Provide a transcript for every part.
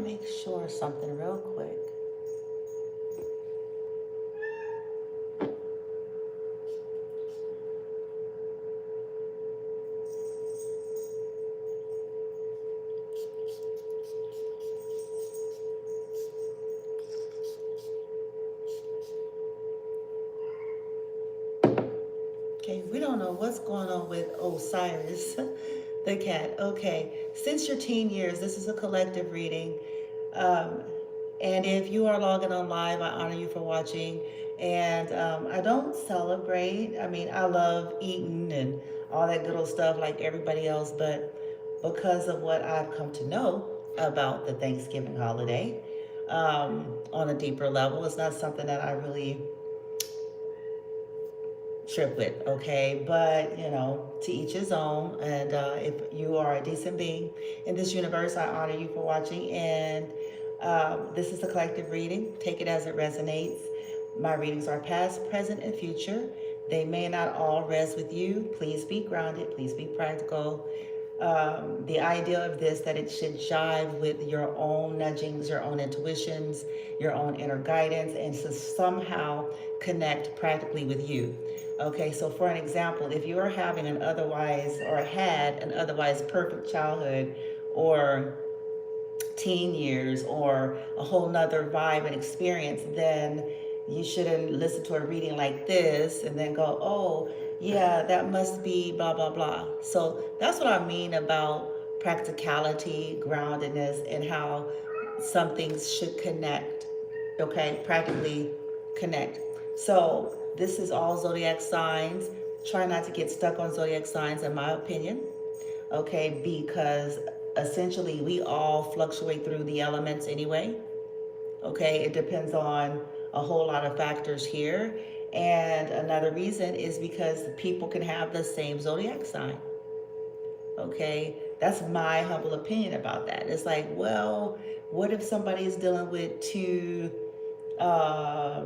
Make sure something real quick. Okay, we don't know what's going on with Osiris, the cat. Okay, since your teen years, this is a collective reading. Um, and if you are logging on live, I honor you for watching. And I don't celebrate. I mean, I love eating and all that good old stuff like everybody else, but because of what I've come to know about the Thanksgiving holiday on a deeper level, it's not something that I really trip with, okay? But, you know, to each his own. And if you are a decent being in this universe, I honor you for watching. And this is a collective reading. Take it as it resonates. My readings are past, present, and future. They may not all res with you. Please be grounded. Please be practical. The idea of this, that it should jive with your own nudgings, your own intuitions, your own inner guidance, and to somehow connect practically with you. Okay, so for an example, if you are having an otherwise, or had an otherwise perfect childhood, or teen years, or a whole nother vibe and experience, then you shouldn't listen to a reading like this and then go, oh, yeah, that must be blah, blah, blah. So that's what I mean about practicality, groundedness, and how some things should connect, okay? Practically connect. So this is all zodiac signs. Try not to get stuck on zodiac signs, in my opinion, okay? Because essentially we all fluctuate through the elements anyway, okay? It depends on a whole lot of factors here. And another reason is because people can have the same zodiac sign, okay? That's my humble opinion about that. It's like, well, what if somebody is dealing uh,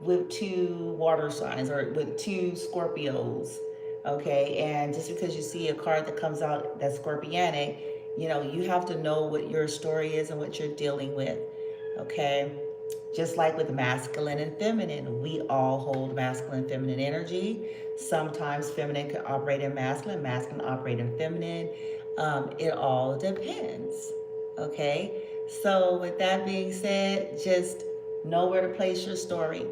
with two water signs, or with two Scorpios, okay? And just because you see a card that comes out that's Scorpionic, you know, you have to know what your story is and what you're dealing with, okay? Just like with masculine and feminine, we all hold masculine and feminine energy. Sometimes feminine can operate in masculine, masculine operate in feminine. It all depends, okay? So with that being said, just know where to place your story.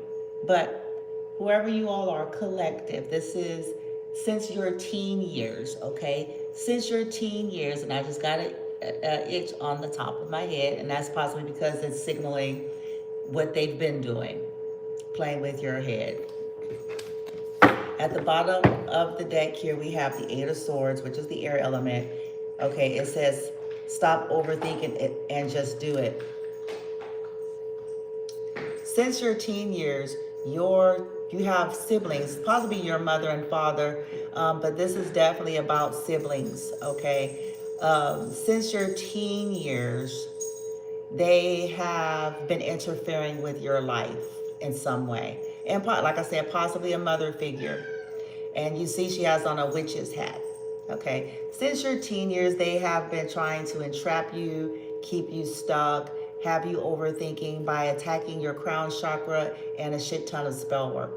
But whoever you all are, collective, this is since your teen years, okay? Since your teen years, and I just got an itch on the top of my head, and that's possibly because it's signaling what they've been doing, playing with your head. At the bottom of the deck here, we have the Eight of Swords, which is the air element. Okay, it says, stop overthinking it and just do it. Since your teen years, you have siblings, possibly your mother and father, but this is definitely about siblings, okay? Since your teen years, they have been interfering with your life in some way. And like I said, possibly a mother figure. And you see she has on a witch's hat, okay? Since your teen years, they have been trying to entrap you, keep you stuck, have you overthinking by attacking your crown chakra and a shit ton of spell work.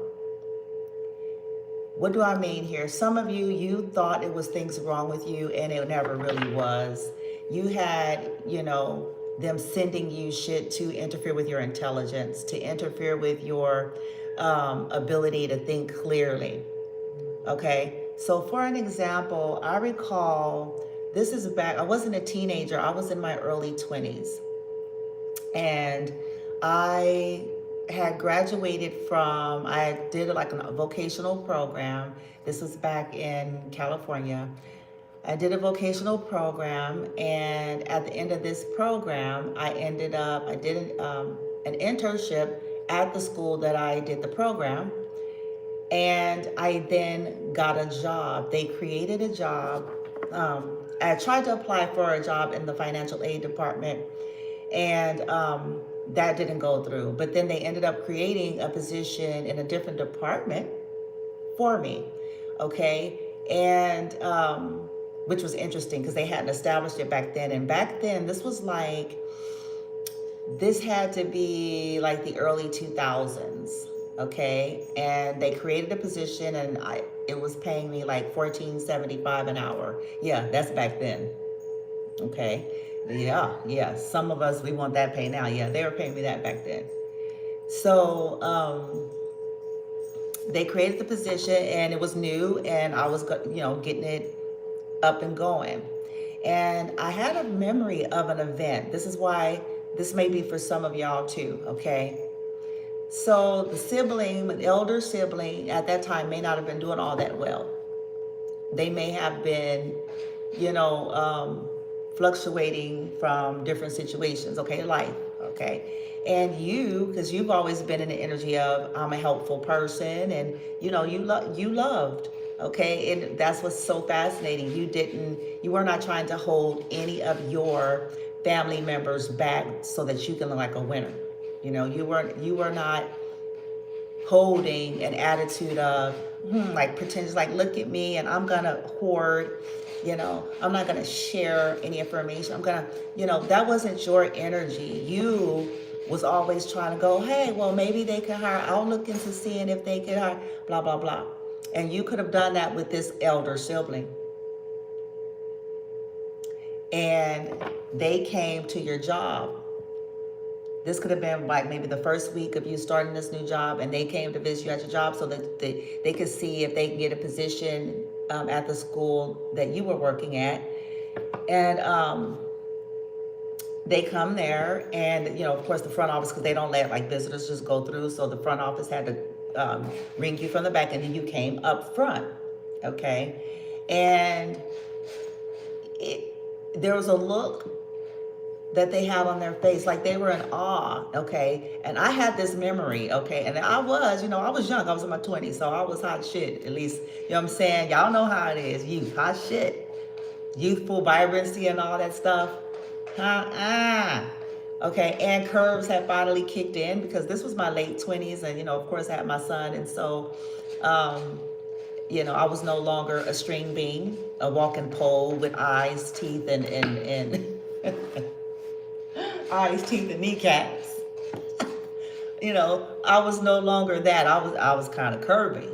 What do I mean here? Some of you, you thought it was things wrong with you, and it never really was. You had, you know, them sending you shit to interfere with your intelligence, to interfere with your ability to think clearly. Okay, so for an example, I recall, this is back, I wasn't a teenager, I was in my early 20s. And I had graduated from, I did like a vocational program. This was back in California. I did a vocational program, and at the end of this program, I did an internship at the school that I did the program, and I then got a job. They created a job. I tried to apply for a job in the financial aid department, and that didn't go through. But then they ended up creating a position in a different department for me, okay? And which was interesting because they hadn't established it back then. And back then, this had to be like the early 2000s, okay? And they created a position, and it was paying me like $14.75 an hour. Yeah, that's back then, okay? Yeah. Some of us, we want that pay now. Yeah, they were paying me that back then. So they created the position, and it was new, and I was, getting it up and going. And I had a memory of an event. This is why this may be for some of y'all too, okay? So the elder sibling at that time may not have been doing all that well. They may have been, fluctuating from different situations, okay, life, okay? And you, because you've always been in the energy of, I'm a helpful person, and you loved, okay? And that's what's so fascinating. You were not trying to hold any of your family members back so that you can look like a winner. You were not holding an attitude of, like pretend, like, look at me and I'm gonna hoard, I'm not gonna share any information. I'm gonna, that wasn't your energy. You was always trying to go, hey, well, maybe they could hire, I'll look into seeing if they could hire, blah, blah, blah. And you could have done that with this elder sibling. And they came to your job. This could have been like maybe the first week of you starting this new job, and they came to visit you at your job so that they could see if they can get a position at the school that you were working at. And they come there, and of course the front office, because they don't let like visitors just go through, so the front office had to ring you from the back, and then you came up front, okay? And there was a look that they had on their face, like they were in awe, okay? And I had this memory, okay? And I was young, I was in my 20s, so I was hot shit, at least, what I'm saying? Y'all know how it is, youth, hot shit. Youthful vibrancy and all that stuff. Okay, and curves had finally kicked in, because this was my late 20s, and of course I had my son, and so I was no longer a string bean, a walking pole with eyes, teeth, and eyes, teeth, and kneecaps. I was no longer that. I was kind of curvy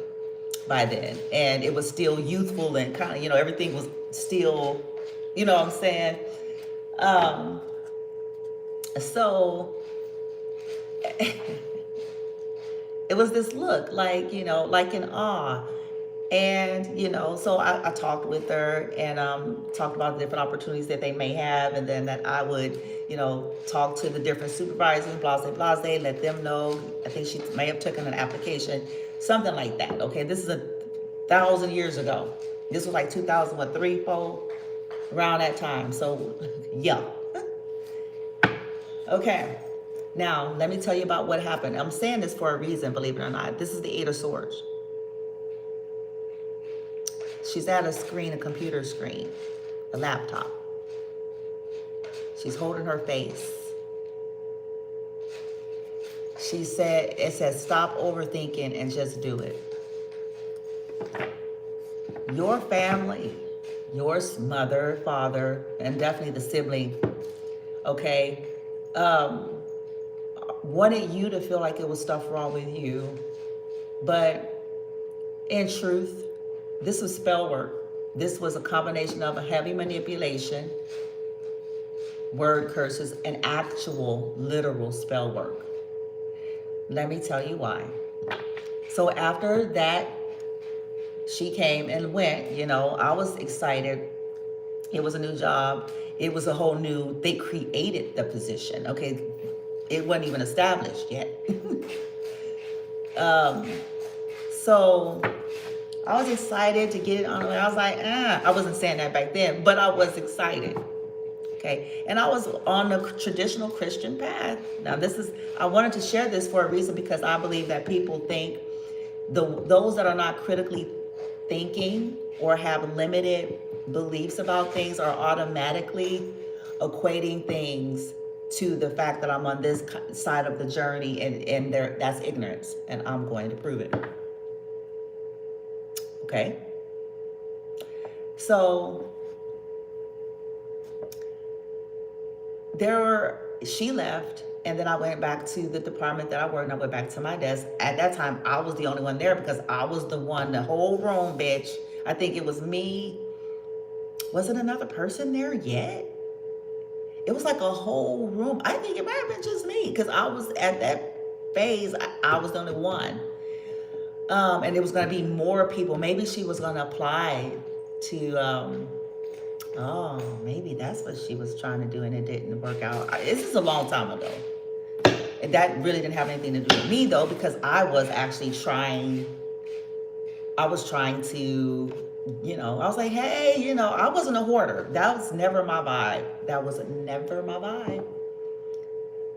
by then, and it was still youthful and kind of, everything was still, what I'm saying? So it was this look like, like in awe. And, so I talked with her and talked about the different opportunities that they may have, and then that I would, talk to the different supervisors, blase, let them know. I think she may have taken an application, something like that. Okay, this is 1,000 years ago. This was like 2003, 4, around that time. So, yeah. Okay. Now, let me tell you about what happened. I'm saying this for a reason, believe it or not. This is the Eight of Swords. She's at a screen, a computer screen, a laptop. She's holding her face. It says, stop overthinking and just do it. Your family, your mother, father, and definitely the sibling, okay, wanted you to feel like it was stuff wrong with you. But in truth, this was spell work. This was a combination of a heavy manipulation, word curses, and actual literal spell work. Let me tell you why. So after that, she came and went, I was excited. It was a new job. It was a whole new, they created the position, okay? It wasn't even established yet. So I was excited to get it on. I was like, I wasn't saying that back then, but I was excited. Okay. And I was on the traditional Christian path. Now, I wanted to share this for a reason because I believe that people think those that are not critically thinking or have limited beliefs about things are automatically equating things to the fact that I'm on this side of the journey, and that's ignorance, and I'm going to prove it. Okay. So she left, and then I went back to the department that I worked in. I went back to my desk. At that time, I was the only one there because I was the whole room, bitch. I think it was me. Wasn't another person there yet? It was like a whole room. I think it might have been just me because I was at that phase. I was the only one. And it was going to be more people. Maybe she was going to apply to, maybe that's what she was trying to do and it didn't work out. This is a long time ago. And that really didn't have anything to do with me though, because I was actually trying to, I was like, hey, I wasn't a hoarder. That was never my vibe.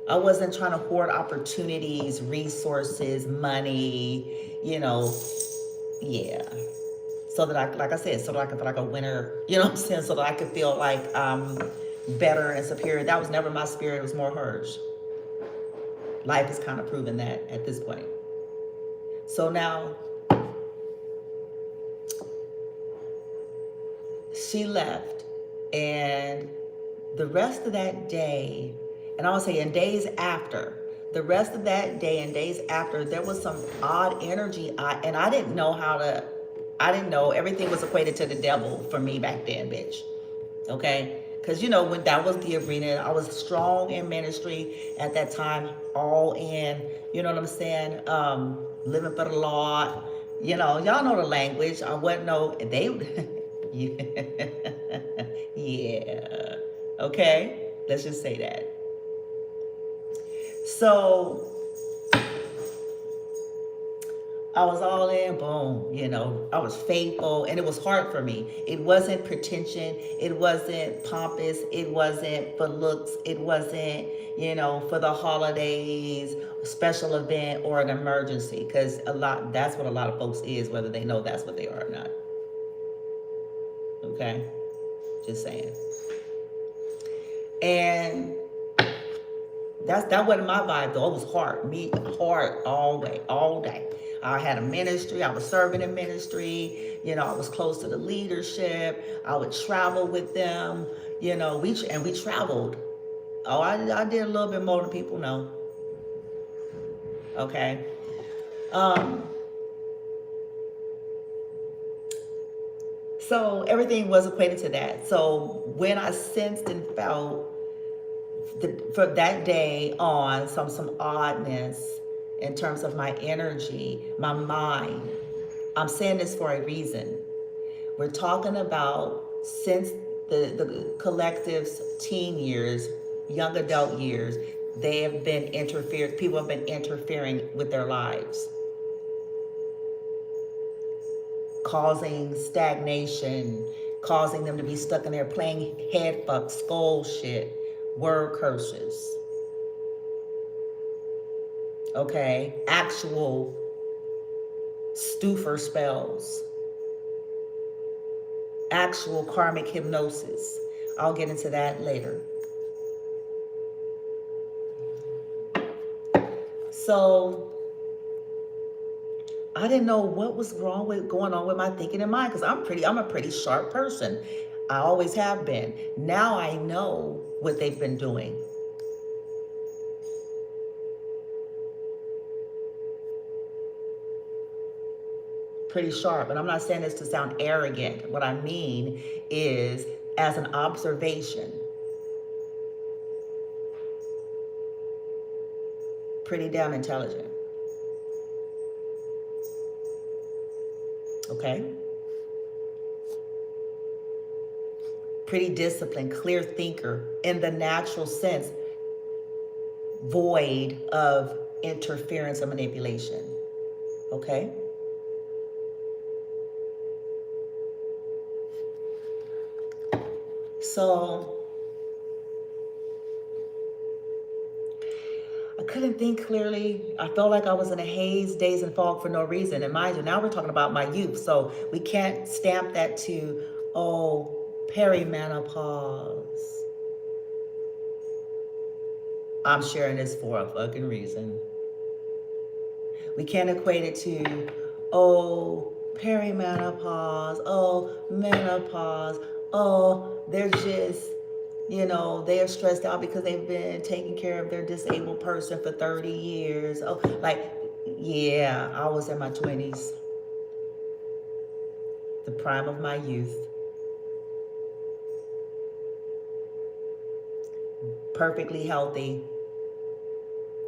I wasn't trying to hoard opportunities, resources, money, yeah. So that I could feel like a winner, you know what I'm saying? So that I could feel like better and superior. That was never my spirit. It was more hers. Life has kind of proven that at this point. So now, she left, and the rest of that day, and I would say days after, there was some odd energy. I didn't know everything was equated to the devil for me back then, bitch. Okay? Because, when that was the arena, I was strong in ministry at that time, all in, you know what I'm saying? Living for the Lord. Y'all know the language. I wasn't yeah. Okay? Let's just say that. So I was all in, boom, I was faithful, and it was hard for me. It wasn't pretension. It wasn't pompous. It wasn't for looks. It wasn't, for the holidays, special event, or an emergency, because that's what a lot of folks is, whether they know that's what they are or not. Okay? Just saying. And that wasn't my vibe though. It was hard all day. I had a ministry. I was serving in ministry. I was close to the leadership. I would travel with them. We traveled. Oh, I did a little bit more than people know. Okay. So everything was equated to that. So when I sensed and felt for that day on some oddness in terms of my energy, my mind, I'm saying this for a reason. We're talking about since the collective's teen years, young adult years, people have been interfering with their lives, causing stagnation, causing them to be stuck in there playing head fuck, skull shit, word curses. Okay, actual stuffer spells, actual karmic hypnosis. I'll get into that later. So I didn't know what was going on with my thinking and mind, because I'm a pretty sharp person. I always have been. Now I know what they've been doing. Pretty sharp. And I'm not saying this to sound arrogant. What I mean is as an observation. Pretty damn intelligent. Okay? Pretty disciplined, clear thinker in the natural sense, void of interference or manipulation. Okay? So I couldn't think clearly. I felt like I was in a haze, daze, and fog for no reason. And mind you, now we're talking about my youth. So we can't stamp that to, oh, perimenopause. I'm sharing this for a fucking reason. We can't equate it to, oh, perimenopause, oh, menopause, oh, they're just, they are stressed out because they've been taking care of their disabled person for 30 years. Oh, like, yeah, I was in my 20s, the prime of my youth. Perfectly healthy.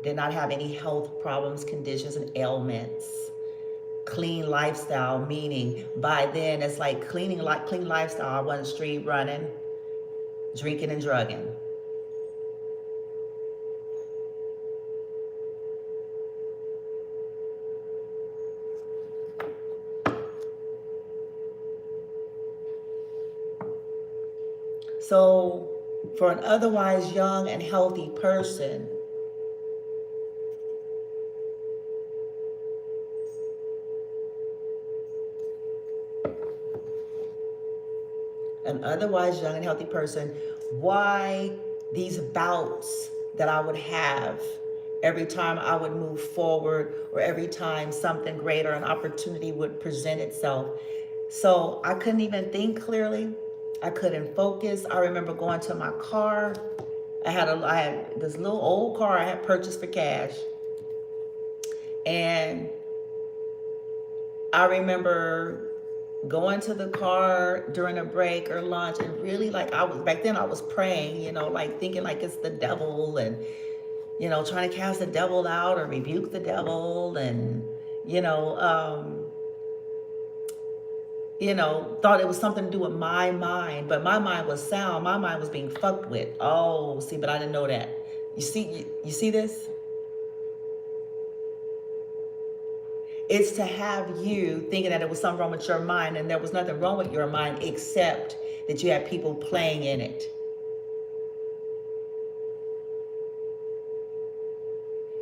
Did not have any health problems, conditions, and ailments. Clean lifestyle, meaning by then it's like clean lifestyle. I wasn't street running, drinking and drugging. So for an otherwise young and healthy person, why these bouts that I would have every time I would move forward or every time something greater, an opportunity would present itself. So I couldn't even think clearly. I couldn't focus. I remember going to my car. I had this little old car I had purchased for cash. And I remember going to the car during a break or lunch and really back then I was praying, like thinking like it's the devil and, trying to cast the devil out or rebuke the devil and, thought it was something to do with my mind, but my mind was sound. My mind was being fucked with. Oh, see, but I didn't know that. You see this? It's to have you thinking that it was something wrong with your mind, and there was nothing wrong with your mind except that you had people playing in it.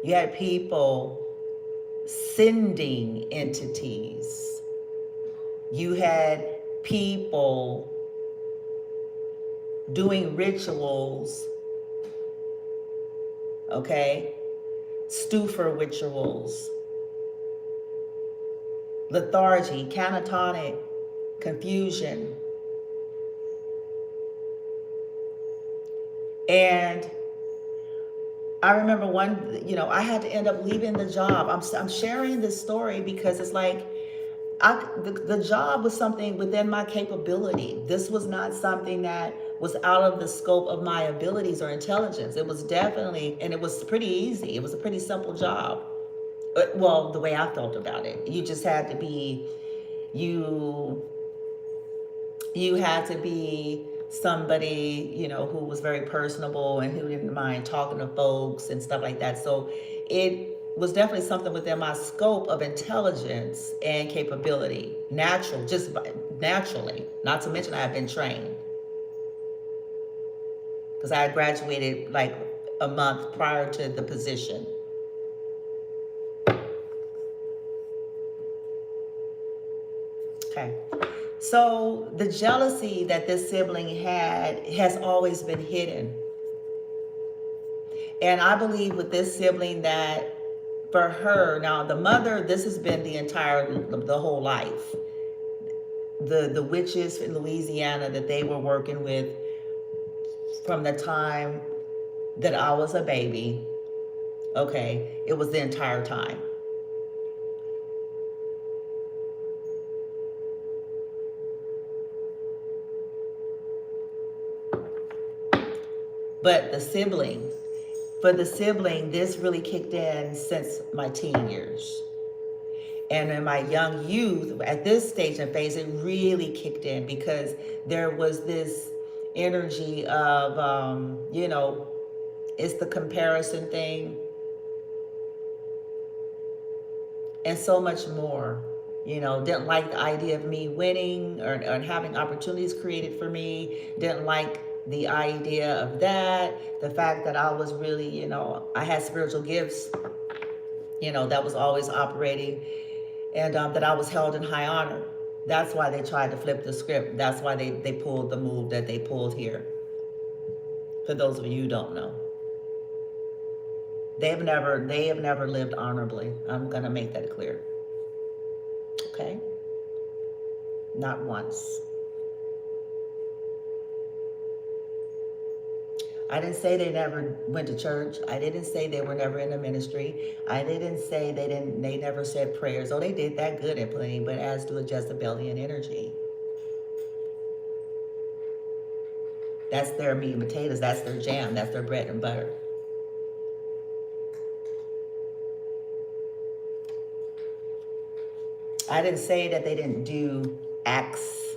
You had people sending entities. You had people doing rituals, okay? Stuffer rituals. Lethargy, catatonic, confusion. And I remember I had to end up leaving the job. I'm sharing this story because it's like, the job was something within my capability. This was not something that was out of the scope of my abilities or intelligence. It was definitely, and it was pretty easy. It was a pretty simple job. Well, the way I felt about it. You just had to be, you had to be somebody, who was very personable and who didn't mind talking to folks and stuff like that. So it was definitely something within my scope of intelligence and capability. Just naturally. Not to mention I had been trained. Because I had graduated like a month prior to the position. Okay. So the jealousy that this sibling had has always been hidden. And I believe with this sibling that for her, now the mother, this has been the whole life. The witches in Louisiana that they were working with from the time that I was a baby, okay, it was the entire time. But for the sibling, this really kicked in since my teen years. And in my young youth, at this stage and phase, it really kicked in because there was this energy of, it's the comparison thing. And so much more. Didn't like the idea of me winning or having opportunities created for me. Didn't like the idea of that, the fact that I was really, I had spiritual gifts, that was always operating, and that I was held in high honor. That's why they tried to flip the script. That's why they pulled the move that they pulled here. For those of you who don't know, they have never lived honorably. I'm gonna make that clear. Okay, not once. I didn't say they never went to church. I didn't say they were never in the ministry. I didn't say they never said prayers. Oh, they did that good and plenty, but as do a Jezebelian energy. That's their meat and potatoes. That's their jam. That's their bread and butter. I didn't say that they didn't do acts,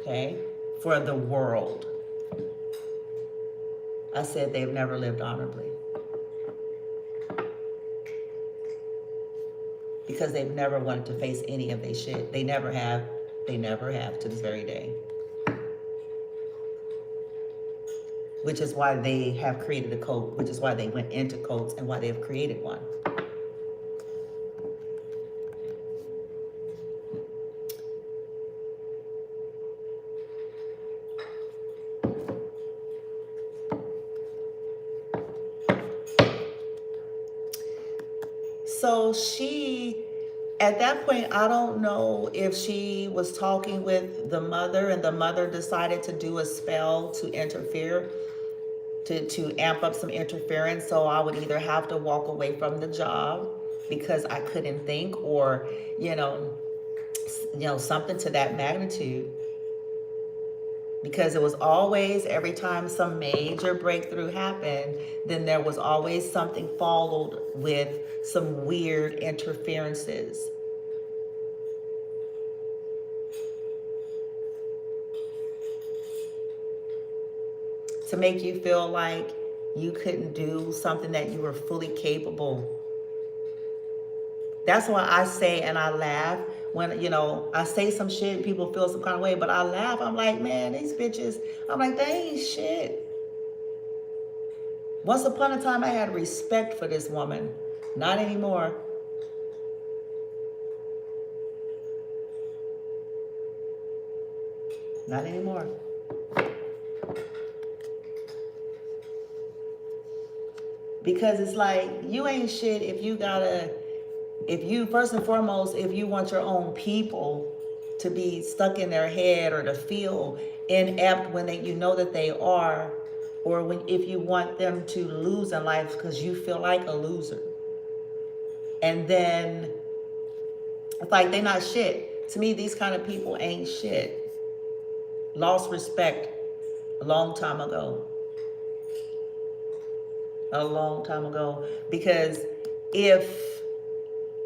okay, for the world. I said they've never lived honorably. Because they've never wanted to face any of their shit. They never have. They never have to this very day. Which is why they have created a cult. Which is why they went into cults and why they have created one. So she, at that point, I don't know if she was talking with the mother and the mother decided to do a spell to interfere, to amp up some interference. So I would either have to walk away from the job because I couldn't think, or, something to that magnitude. Because it was always, every time some major breakthrough happened, then there was always something followed with some weird interferences. To make you feel like you couldn't do something that you were fully capable. That's why I say, and I laugh when, I say some shit and people feel some kind of way, but I laugh. I'm like, man, these bitches, I'm like, they ain't shit. Once upon a time, I had respect for this woman. Not anymore. Not anymore. Because it's like, you ain't shit if you first and foremost, if you want your own people to be stuck in their head or to feel inept when you know that they are, or if you want them to lose in life because you feel like a loser. And then it's like, they not shit. To me, these kind of people ain't shit. Lost respect a long time ago. A long time ago. Because if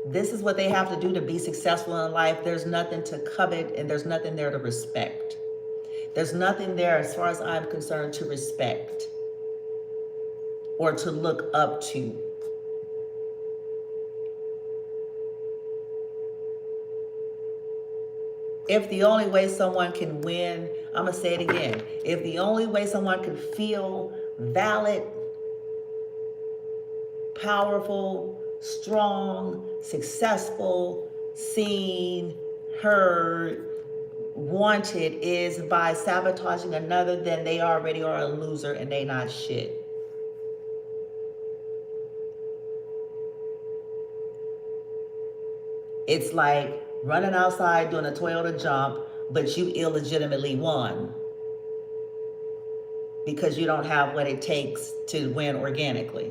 this is what they have to do to be successful in life, there's nothing to covet and there's nothing there to respect. There's nothing there, as far as I'm concerned, to respect or to look up to. If the only way someone can win, I'm going to say it again. If the only way someone can feel valid, powerful, strong, successful, seen, heard, wanted is by sabotaging another, then they already are a loser and they not shit. It's like running outside doing a Toyota jump, but you illegitimately won because you don't have what it takes to win organically.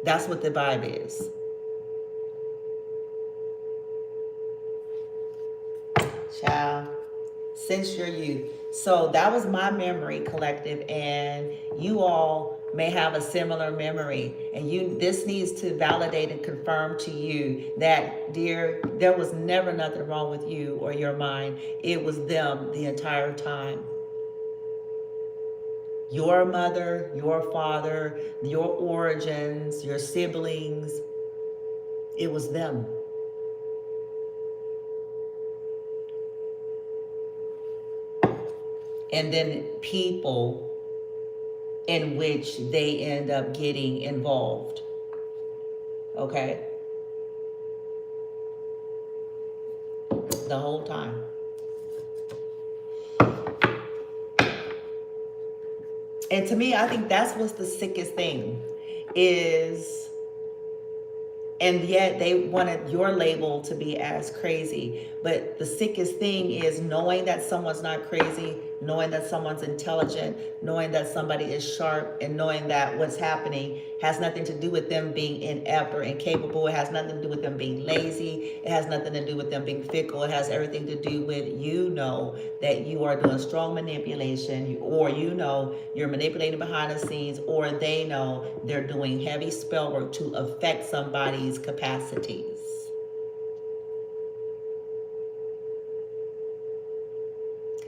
That's what the vibe is. Child, since your youth. So that was my memory, collective, and you all may have a similar memory, and this needs to validate and confirm to you that, dear, there was never nothing wrong with you or your mind. It was them the entire time. Your mother, your father, your origins, your siblings, it was them. and then people in which they end up getting involved. Okay? The whole time. And to me, I think that's what's the sickest thing is, and yet they wanted your label to be as crazy. But the sickest thing is knowing that someone's not crazy, knowing that someone's intelligent, knowing that somebody is sharp, and knowing that what's happening has nothing to do with them being inept or incapable. It has nothing to do with them being lazy. It has nothing to do with them being fickle. It has everything to do with, you know, that you are doing strong manipulation, or you know you're manipulating behind the scenes, or they know they're doing heavy spell work to affect somebody's capacities.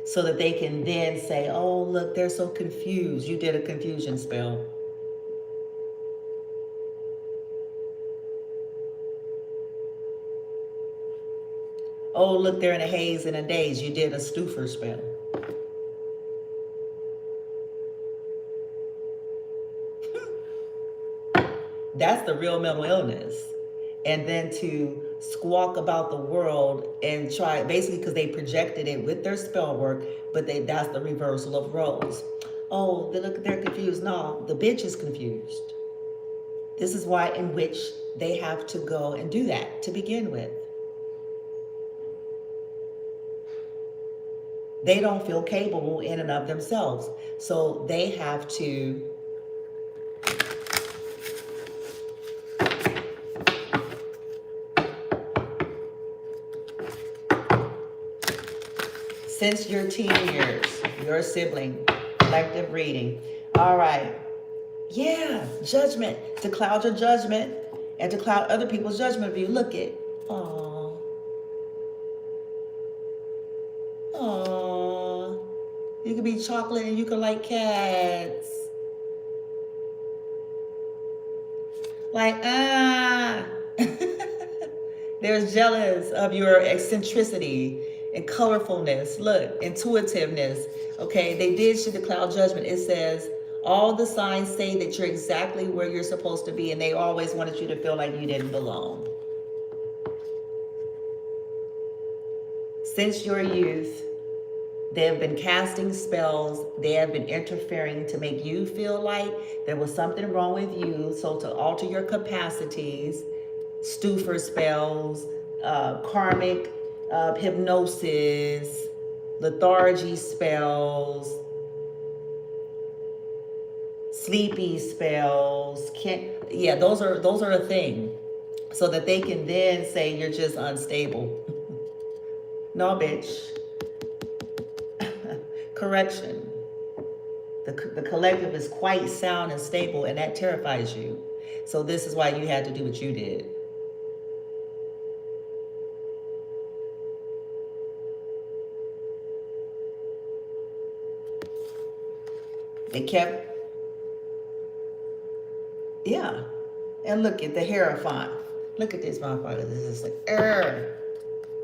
So that they can then say, oh, look, they're so confused. You did a confusion spell. Oh, look, they're in a haze and a daze. You did a stuffer spell. That's the real mental illness. And then to squawk about the world and try, basically because they projected it with their spell work, but that's the reversal of roles. Oh, look, they're confused. No, the bitch is confused. This is why in which they have to go and do that to begin with. They don't feel capable in and of themselves. So they have to since your teen years, your sibling, collective reading. All right. Yeah, judgment. To cloud your judgment and to cloud other people's judgment of you. Look it. Aww. Aww. You could be chocolate and you could like cats. Like, They're jealous of your eccentricity and colorfulness. Look, intuitiveness. Okay, they did shit the cloud judgment. It says, all the signs say that you're exactly where you're supposed to be, and they always wanted you to feel like you didn't belong. Since your youth, they have been casting spells. They have been interfering to make you feel like there was something wrong with you. So to alter your capacities, stuffer spells, karmic hypnosis, lethargy spells, sleepy spells. Those are a thing. So that they can then say you're just unstable. No, bitch. Correction. The collective is quite sound and stable, and that terrifies you. So this is why you had to do what you did. They kept, yeah. And look at the Hierophant. Look at this motherfucker. This is like,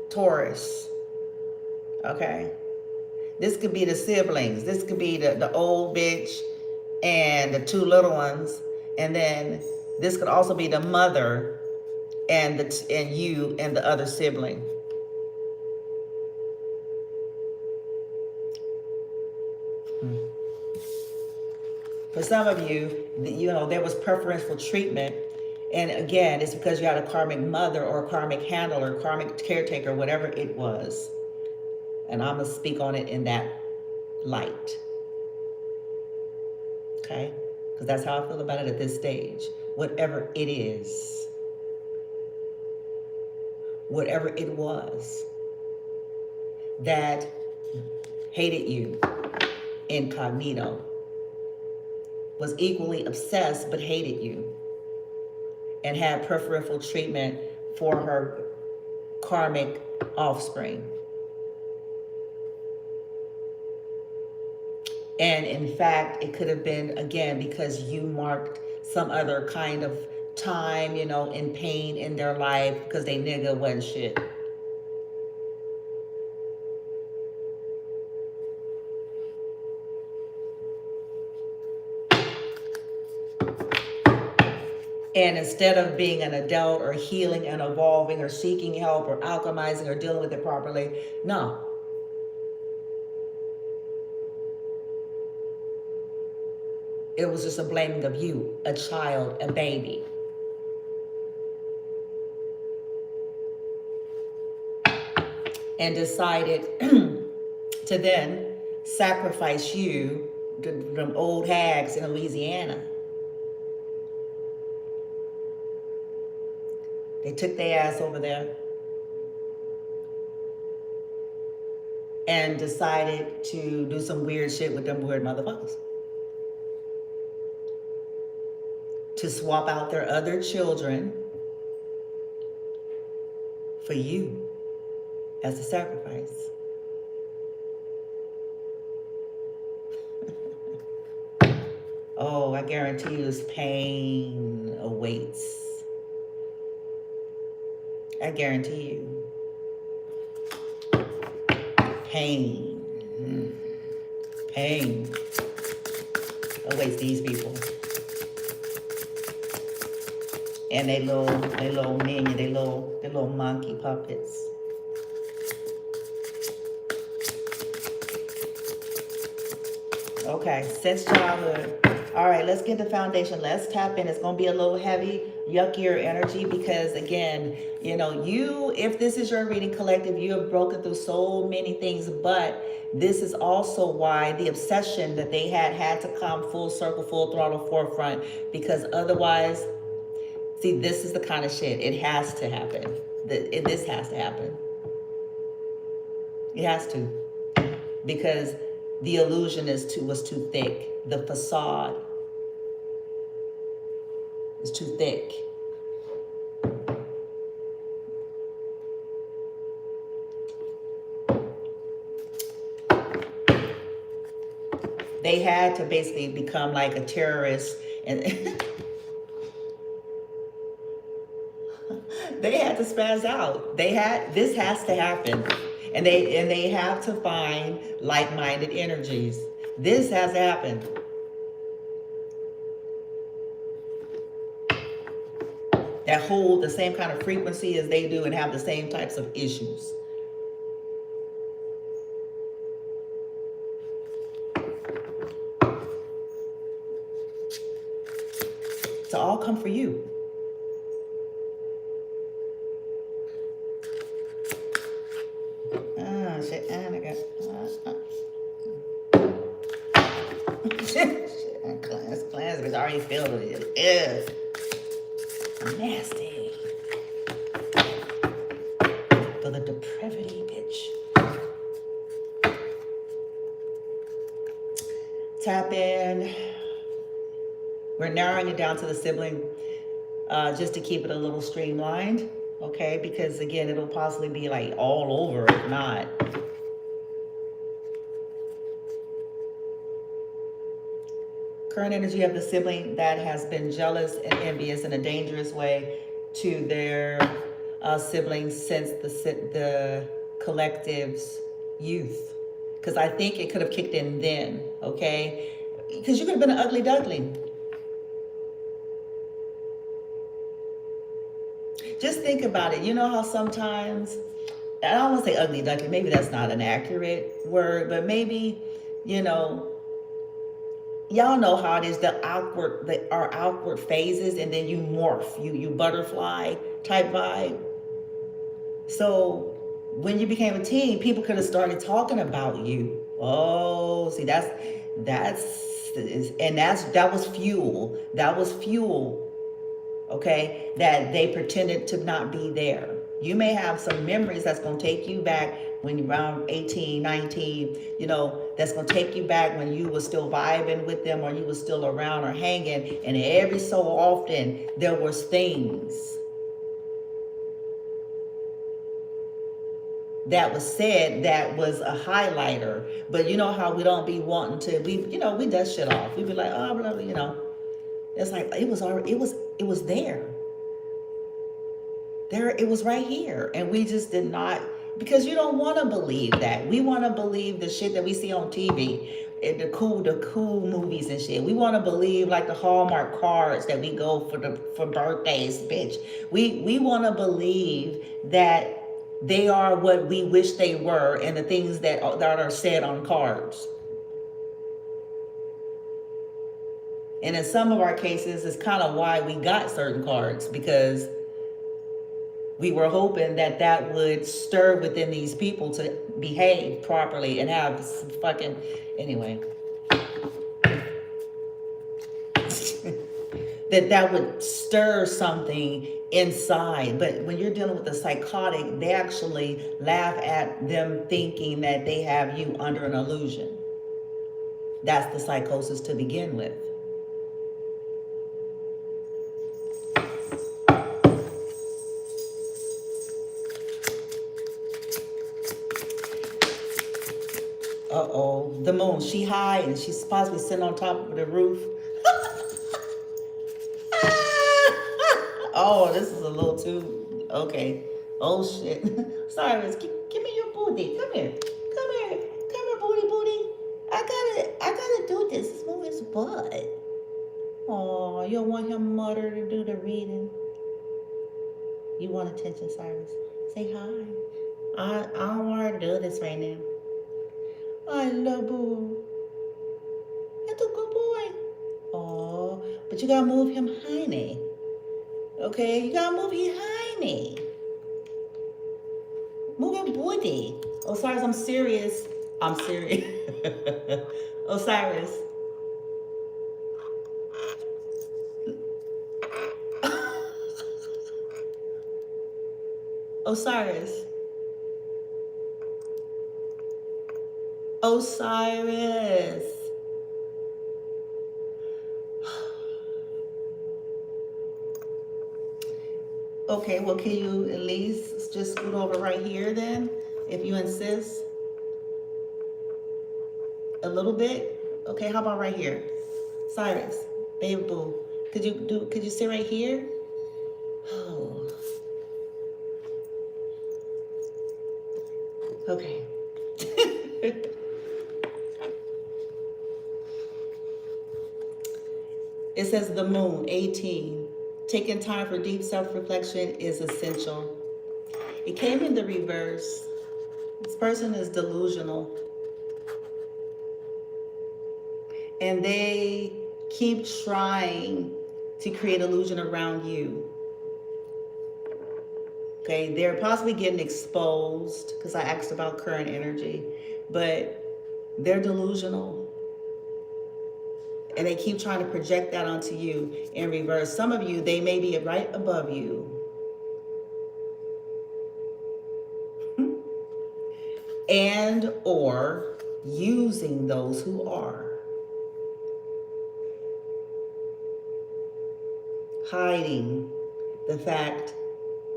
Taurus. Okay. This could be the siblings. This could be the old bitch and the two little ones. And then this could also be the mother and you and the other sibling. For some of you, there was preferential treatment. And again, it's because you had a karmic mother or a karmic handler, karmic caretaker, whatever it was. And I'm going to speak on it in that light. Okay? Because that's how I feel about it at this stage. Whatever it is. Whatever it was that hated you incognito, was equally obsessed but hated you, and had preferential treatment for her karmic offspring. And in fact, it could have been, again, because you marked some other kind of time, in pain in their life because they nigga wasn't shit. And instead of being an adult or healing and evolving or seeking help or alchemizing or dealing with it properly, no. It was just a blaming of you, a child, a baby. And decided to then sacrifice you to them old hags in Louisiana. They took their ass over there and decided to do some weird shit with them weird motherfuckers. To swap out their other children for you as a sacrifice. Oh, I guarantee you this pain awaits. I guarantee you. Pain. Pain awaits these people. And they little minion, they little monkey puppets. Okay, since childhood. All right, let's get the foundation. Let's tap in. It's going to be a little heavy, yuckier energy because, again, you know, if this is your reading collective, you have broken through so many things, but this is also why the obsession that they had to come full circle, full throttle, forefront, because otherwise, see, this is the kind of shit. It has to happen. This has to happen. It has to. Because the illusion was too thick. The facade is too thick. They had to basically become like a terrorist, and they had to spaz out. This has to happen. And they have to find like-minded energies. This has to happen. That hold the same kind of frequency as they do and have the same types of issues. To all come for you. Shit, and I got shit, class is already filled with it. Ew. Nasty. For the depravity, bitch. Tap in. We're narrowing it down to the sibling just to keep it a little streamlined. Okay, because again, it'll possibly be like all over if not. Current energy of the sibling that has been jealous and envious in a dangerous way to their siblings since the collective's youth. Because I think it could have kicked in then, okay? Because you could have been an ugly duckling. Just think about it. You know how sometimes, I don't want to say ugly duckling, maybe that's not an accurate word, but maybe, you know, y'all know how it is, our outward phases, and then you morph, you butterfly type vibe. So when you became a teen, people could have started talking about you. Oh, see, that was fuel. That was fuel. Okay, that they pretended to not be there. You may have some memories that's going to take you back when you're around 18, 19, you know, that's going to take you back when you were still vibing with them or you were still around or hanging. And every so often there was things that was said that was a highlighter. But you know how we don't be wanting to, we dust shit off. We be like, oh, blah, blah, you know. It's like, it was there. It was right here. And we just did not, because you don't want to believe that. We want to believe the shit that we see on TV. the cool movies and shit. We want to believe like the Hallmark cards that we go for birthdays, bitch. We want to believe that they are what we wish they were, and the things that are said on cards. And in some of our cases, it's kind of why we got certain cards, because we were hoping that that would stir within these people to behave properly and have some fucking, anyway. that would stir something inside. But when you're dealing with a psychotic, they actually laugh at them thinking that they have you under an illusion. That's the psychosis to begin with. Uh-oh, the moon, she high and she's possibly sitting on top of the roof. Oh, this is a little too, okay. Oh shit. Cyrus, give me your booty. Come here, booty. I gotta do this. Let's move his butt. Oh, you don't want your mother to do the reading. You want attention, Cyrus? Say hi. I don't want her to do this right now. I love boo. That's a good boy. Oh, but you gotta move him hiney. Okay, you gotta move him hiney. Move him booty. Osiris, I'm serious. Osiris. Osiris. Okay, well, can you at least just scoot over right here then, if you insist? A little bit? Okay, how about right here? Cyrus, baby boo, could you sit right here? Oh. Okay. It says the moon, 18. Taking time for deep self-reflection is essential. It came in the reverse. This person is delusional. And they keep trying to create illusion around you. Okay, they're possibly getting exposed, because I asked about current energy, but they're delusional. And they keep trying to project that onto you in reverse. Some of you, they may be right above you. And or using those who are. Hiding the fact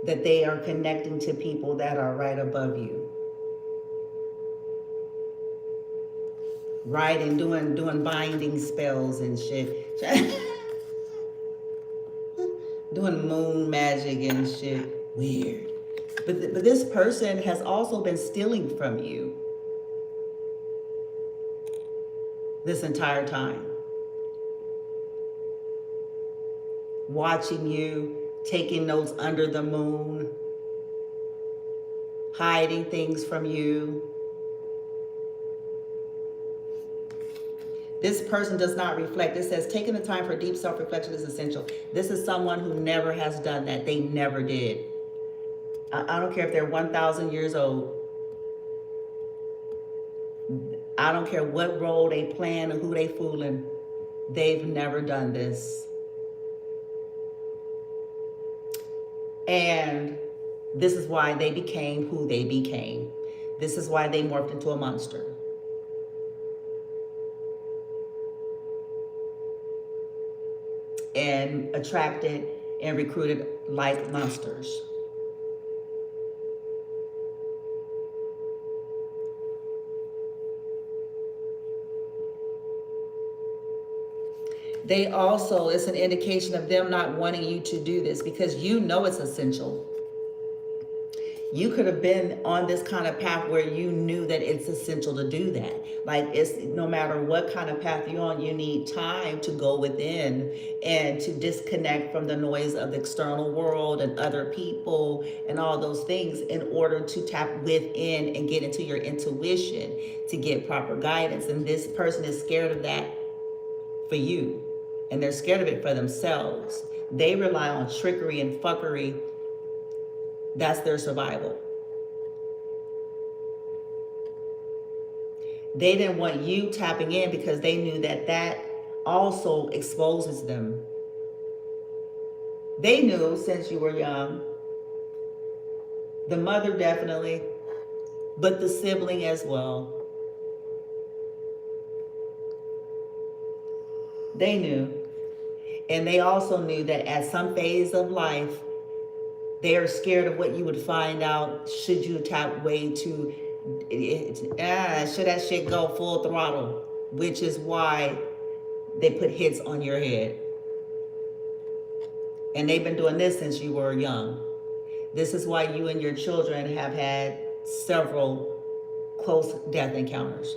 that they are connecting to people that are right above you. Right, and doing binding spells and shit. Doing moon magic and shit. Weird. But this person has also been stealing from you this entire time. Watching you, taking notes under the moon, hiding things from you. This person does not reflect. It says taking the time for deep self-reflection is essential. This is someone who never has done that. They never did. I don't care if they're 1,000 years old. I don't care what role they playing or who they fooling. They've never done this. And this is why they became who they became. This is why they morphed into a monster. And attracted and recruited like monsters. They also, it's an indication of them not wanting you to do this, because you know it's essential. You could have been on this kind of path where you knew that it's essential to do that. Like, it's no matter what kind of path you're on, you need time to go within and to disconnect from the noise of the external world and other people and all those things in order to tap within and get into your intuition to get proper guidance. And this person is scared of that for you, and they're scared of it for themselves. They rely on trickery and fuckery. That's their survival. They didn't want you tapping in because they knew that that also exposes them. They knew since you were young, the mother definitely, but the sibling as well. They knew. And they also knew that at some phase of life, they are scared of what you would find out should you tap way too, should that shit go full throttle, which is why they put hits on your head. And they've been doing this since you were young. This is why you and your children have had several close death encounters.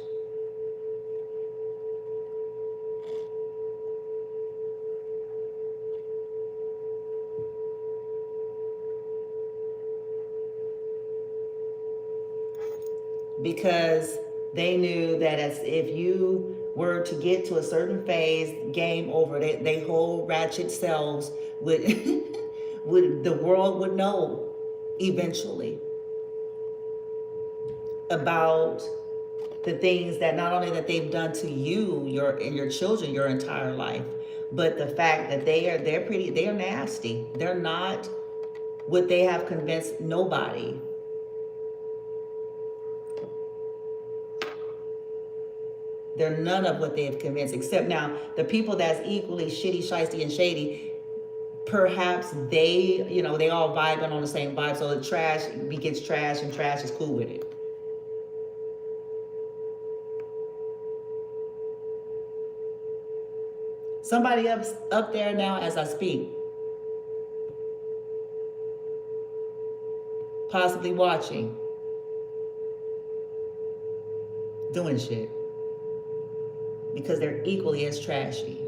Because they knew that as if you were to get to a certain phase, game over. They whole ratchet selves would, the world would know eventually about the things that not only that they've done to you, and your children, your entire life, but the fact that they are nasty. They're not what they have convinced nobody. They're none of what they have convinced, except now the people that's equally shitty, shiesty, and shady, perhaps they all vibing on the same vibe. So the trash begets trash and trash is cool with it. Somebody up there now as I speak, possibly watching, doing shit. Because they're equally as trashy.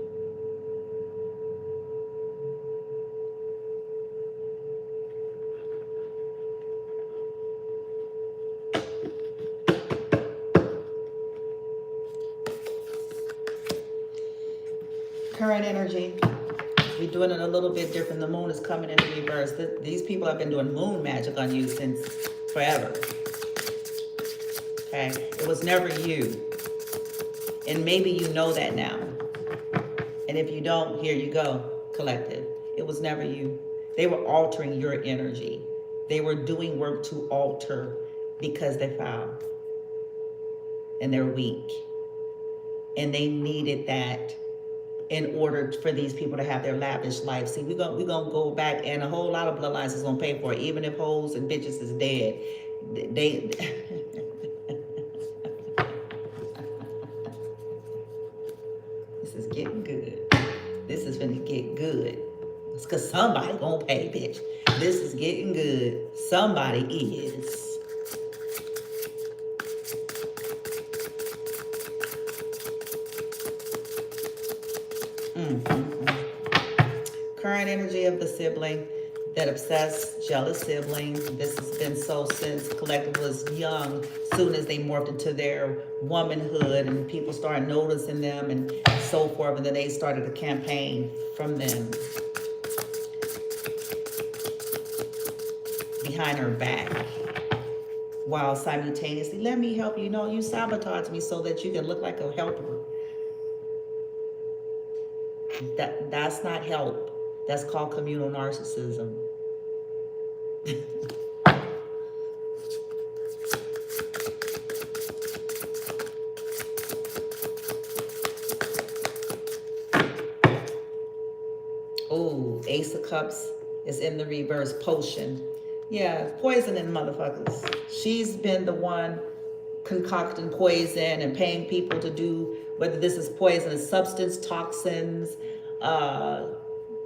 Current energy, we're doing it a little bit different. The moon is coming in reverse. These people have been doing moon magic on you since forever. Okay? It was never you. And maybe you know that now. And if you don't, here you go, collective. It was never you. They were altering your energy. They were doing work to alter because they're foul. And they're weak. And they needed that in order for these people to have their lavish life. See, we're gonna go back, and a whole lot of bloodlines is gonna pay for it, even if hoes and bitches is dead. They This is getting good. This is finna get good. It's cause somebody gonna pay, bitch. This is getting good. Somebody is. Current energy of the sibling, that obsessed, jealous sibling. This has been so since collective was young. Soon as they morphed into their womanhood and people started noticing them and so forth, and then they started a campaign from them behind her back, while simultaneously, let me help you. No, you sabotage me so that you can look like a helper. That's not help. That's called communal narcissism. Oh, Ace of Cups is in the reverse. Potion. Yeah, poisoning motherfuckers. She's been the one concocting poison and paying people to do, whether this is poisonous substance, toxins,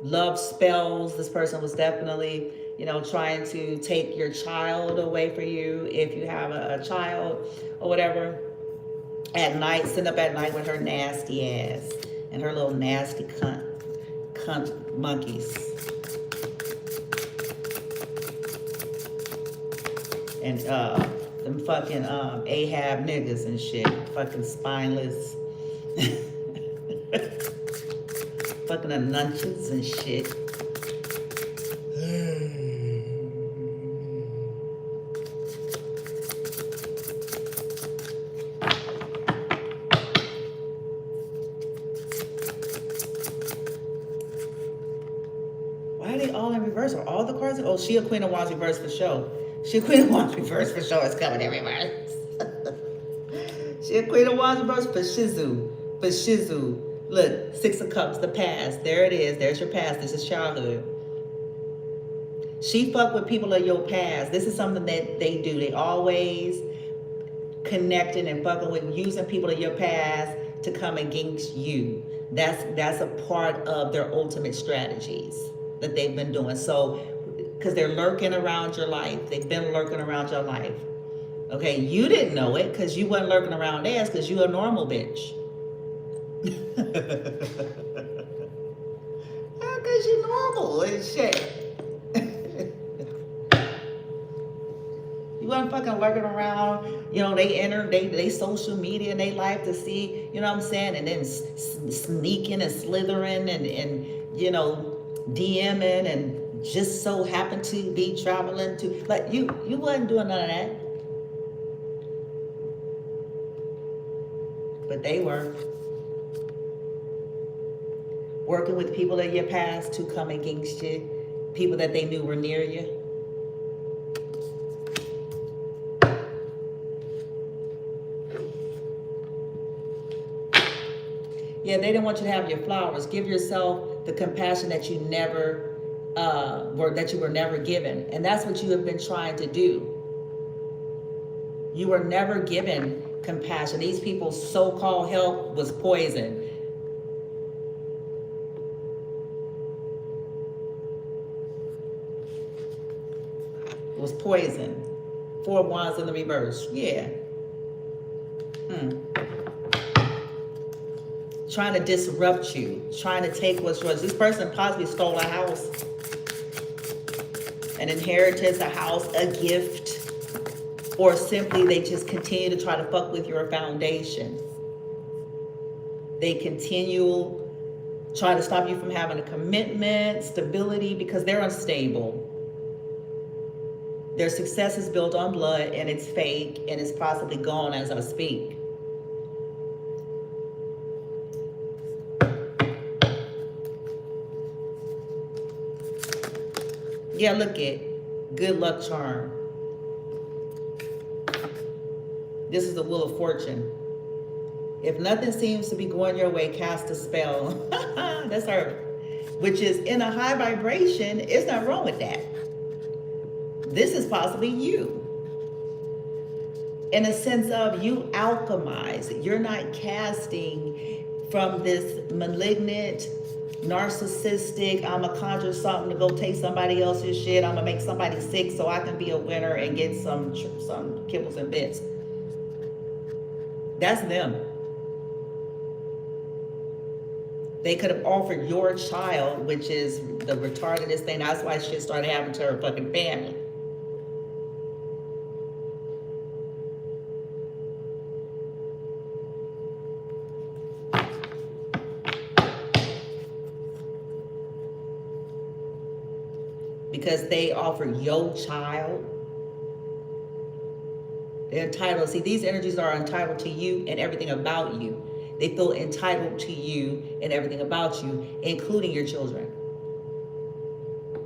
love spells. This person was definitely you know, trying to take your child away from you if you have a child or whatever. At night, sitting up at night with her nasty ass and her little nasty cunt monkeys. And them fucking Ahab niggas and shit. Fucking spineless. Fucking nunches and shit. Why are they all in reverse? Are all the cards? Oh, she a Queen of Wands reverse for show. She a Queen of Wands reverse for show. It's coming in reverse. She a Queen of Wands reverse for shizu. For shizu. Look, Six of Cups, the past. There it is. There's your past. This is childhood. She fuck with people of your past. This is something that they do. They always connecting and fucking with using people of your past to come against you. That's a part of their ultimate strategies that they've been doing. So, because they're lurking around your life. They've been lurking around your life. Okay, you didn't know it because you wasn't lurking around theirs because you a normal bitch. Because you normal and shit. You wasn't fucking lurking around, you know, they enter they social media in their life to see, you know what I'm saying, and then sneaking and slithering and you know, DMing and just so happen to be traveling to, like, you wasn't doing none of that. But they were. Working with people of your past to come against you, people that they knew were near you. Yeah, they didn't want you to have your flowers. Give yourself the compassion that you never were never given. And that's what you have been trying to do. You were never given compassion. These people's so-called help was poison. It was poison. Four of Wands in the reverse. Yeah. Trying to disrupt you. Trying to take what's yours. This person possibly stole a house. An inheritance, a house, a gift. Or simply they just continue to try to fuck with your foundation. They continue trying to stop you from having a commitment, stability, because they're unstable. Their success is built on blood and it's fake and it's possibly gone as I speak. Yeah, look at good luck charm. This is the Wheel of Fortune. If nothing seems to be going your way, cast a spell. That's her. Which is in a high vibration. It's not wrong with that. This is possibly you. In a sense of you alchemize. You're not casting from this malignant, narcissistic, I'm gonna conjure something to go take somebody else's shit. I'm gonna make somebody sick so I can be a winner and get some kibbles and bits. That's them. They could have offered your child, which is the retardedest thing. That's why shit started happening to her fucking family. Because they offer your child. They're entitled. See, these energies are entitled to you and everything about you. They feel entitled to you and everything about you, including your children.